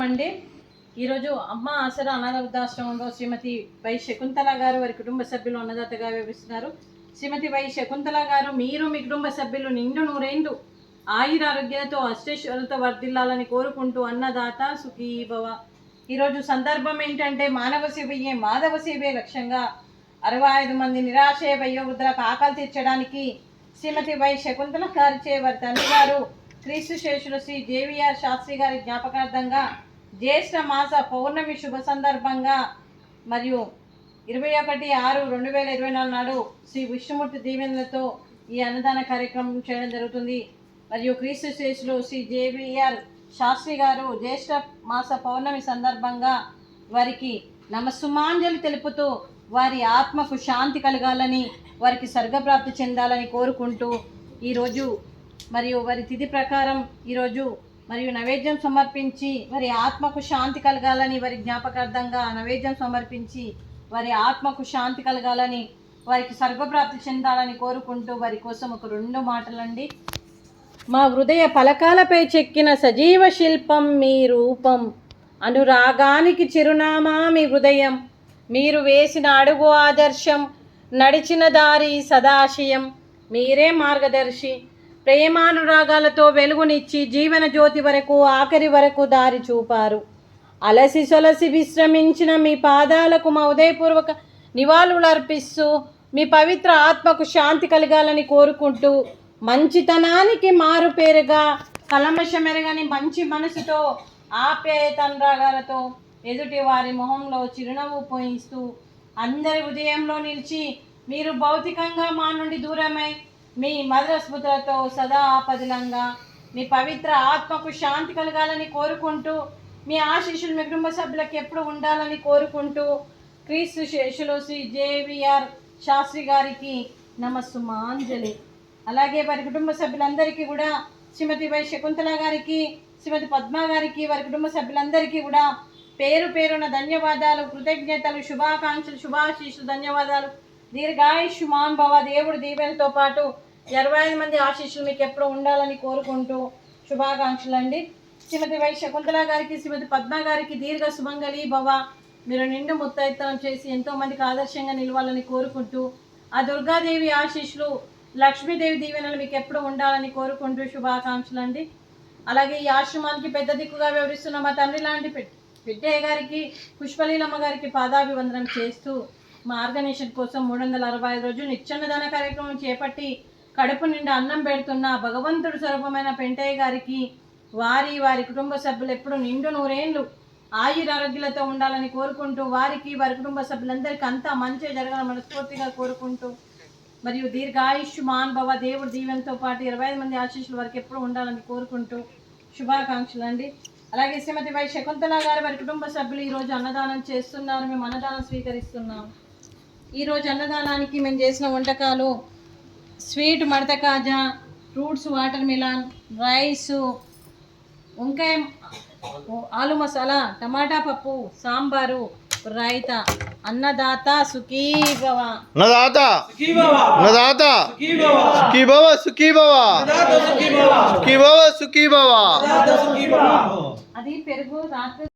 అండి. ఈరోజు అమ్మ ఆసరా అనాథ వృద్ధాశ్రమంలో శ్రీమతి వై శకుంతల గారు వారి కుటుంబ సభ్యులు అన్నదాతగా వ్యవహరిస్తున్నారు. శ్రీమతి వై శకుంతల గారు మీరు మీ కుటుంబ సభ్యులు నిండు నూరేండ్లు ఆయురారోగ్యాలతో అష్టైశ్వర్యాలతో వర్ధిల్లాలని కోరుకుంటూ అన్నదాత సుఖీ భవ. ఈరోజు సందర్భం ఏంటంటే మానవ సేవయే మాధవ సేవే లక్ష్యంగా 65 మంది నిరాశయ వయోవృద్ధులకు ఆకలి తీర్చడానికి శ్రీమతి వై శకుంతల గారిచే వారి తండ్రి గారు క్రీస్తు శేషులు శ్రీ జేవిఆర్ శాస్త్రి గారి జ్ఞాపకార్థంగా జ్యేష్ఠ మాస పౌర్ణమి శుభ సందర్భంగా మరియు 21/6/2024 నాడు శ్రీ విష్ణుమూర్తి దీవెనలతో ఈ అన్నదాన కార్యక్రమం చేయడం జరుగుతుంది. మరియు క్రీస్తు శేషులు శ్రీ జేవిఆర్ శాస్త్రి గారు జ్యేష్ఠ మాస పౌర్ణమి సందర్భంగా వారికి నమస్సుమాంజలి తెలుపుతూ వారి ఆత్మకు శాంతి కలగాలని వారికి స్వర్గప్రాప్తి చెందాలని కోరుకుంటూ ఈరోజు మరియు వారి తిథి ప్రకారం ఈరోజు మరియు నైవేద్యం సమర్పించి వారి ఆత్మకు శాంతి కలగాలని వారి జ్ఞాపకార్థంగా నైవేద్యం సమర్పించి వారి ఆత్మకు శాంతి కలగాలని వారికి స్వర్గప్రాప్తి చెందాలని కోరుకుంటూ వారి కోసం ఒక 2 మాటలండి. మా హృదయ పలకాలపై చెక్కిన సజీవ శిల్పం మీ రూపం, అనురాగానికి చిరునామా మీ హృదయం, మీరు వేసిన అడుగు ఆదర్శం, నడిచిన దారి సదాశయం, మీరే మార్గదర్శి, ప్రేమానురాగాలతో వెలుగునిచ్చి జీవన జ్యోతి వరకు ఆఖరి వరకు దారి చూపారు. అలసి సొలసి విశ్రమించిన మీ పాదాలకు మా ఉదయపూర్వక నివాళులు అర్పిస్తూ మీ పవిత్ర ఆత్మకు శాంతి కలగాలని కోరుకుంటూ మంచితనానికి మారు పేరుగా కలమషమెరగని మంచి మనసుతో ఆప్యాయతనురాగాలతో ఎదుటి వారి మొహంలో చిరునవ్వు పోయిస్తూ అందరి ఉదయంలో నిలిచి మీరు భౌతికంగా మా నుండి దూరమై మీ మధుర స్మృతులతో సదా ఆపదిలంగా మీ పవిత్ర ఆత్మకు శాంతి కలగాలని కోరుకుంటూ మీ ఆశీస్సులు మీ కుటుంబ సభ్యులకు ఎప్పుడు ఉండాలని కోరుకుంటూ క్రీస్తు శేషులు శ్రీ జేవిఆర్ శాస్త్రి గారికి నమస్సుమాంజలి. అలాగే వారి కుటుంబ సభ్యులందరికీ కూడా శ్రీమతి వై శకుంతల గారికి, శ్రీమతి పద్మ గారికి, వారి కుటుంబ సభ్యులందరికీ కూడా పేరు పేరున ధన్యవాదాలు, కృతజ్ఞతలు, శుభాకాంక్షలు, శుభాశీస్సులు, ధన్యవాదాలు. దీర్ఘాయుష్మాన్ భవ. దేవుడి దీవెనతో పాటు 25 మంది ఆశీస్సులు మీకు ఎప్పుడు ఉండాలని కోరుకుంటూ శుభాకాంక్షలు అండి. శ్రీమతి వై శకుంతల గారికి, శ్రీమతి పద్మ గారికి దీర్ఘ సుమంగళి భవ. మీరు నిండు ముత్తైత్తనం చేసి ఎంతోమందికి ఆదర్శంగా నిలవాలని కోరుకుంటూ ఆ దుర్గాదేవి ఆశీస్సులు, లక్ష్మీదేవి దీవెనలు మీకు ఎప్పుడు ఉండాలని కోరుకుంటూ శుభాకాంక్షలు అండి. అలాగే ఈ ఆశ్రమానికి పెద్ద దిక్కుగా వ్యవహరిస్తున్న మా తండ్రి లాంటి పెద్దయ్య గారికి, పుష్పలీలమ్మ గారికి పాదాభివందనం చేస్తూ మా ఆర్గనైజేషన్ కోసం 365 రోజులు నిత్యాన్నదాన కార్యక్రమం చేపట్టి కడుపు నిండా అన్నం పెడుతున్న భగవంతుడు స్వరూపమైన పెంటయ్య గారికి, వారి కుటుంబ సభ్యులు ఎప్పుడు నిండు నూరేండ్లు ఆయురారోగ్యాలతో ఉండాలని కోరుకుంటూ వారికి వారి కుటుంబ సభ్యులందరికీ అంతా మంచి జరగాలని మనస్ఫూర్తిగా కోరుకుంటూ మరియు దీర్ఘాయుష్మాన్ భవ. దేవుడి దీవెనతో పాటు 25 మంది ఆశీస్సులు వారికి ఎప్పుడు ఉండాలని కోరుకుంటూ శుభాకాంక్షలు అండి. అలాగే శ్రీమతి వై శకుంతల గారు వారి కుటుంబ సభ్యులు ఈరోజు అన్నదానం చేస్తున్నారు. మేము అన్నదానం స్వీకరిస్తున్నాం. ఈరోజు అన్నదానానికి మేము చేసిన వంటకాలు స్వీట్ మడత కాజా, ఫ్రూట్స్ వాటర్ మిలాన్, రైసు, వంకాయ ఆలు మసాలా, టమాటా పప్పు, సాంబారు, రైతా. అన్నదాత సుఖీ భవ. అన్నదాత సుఖీ భవ. అన్నదాత సుఖీ భవ. సుఖీ భవ, సుఖీ భవ. అన్నదాత సుఖీ భవ. సుఖీ భవ, సుఖీ భవ. అన్నదాత సుఖీ భవ. అది పెరుగు రాత్రి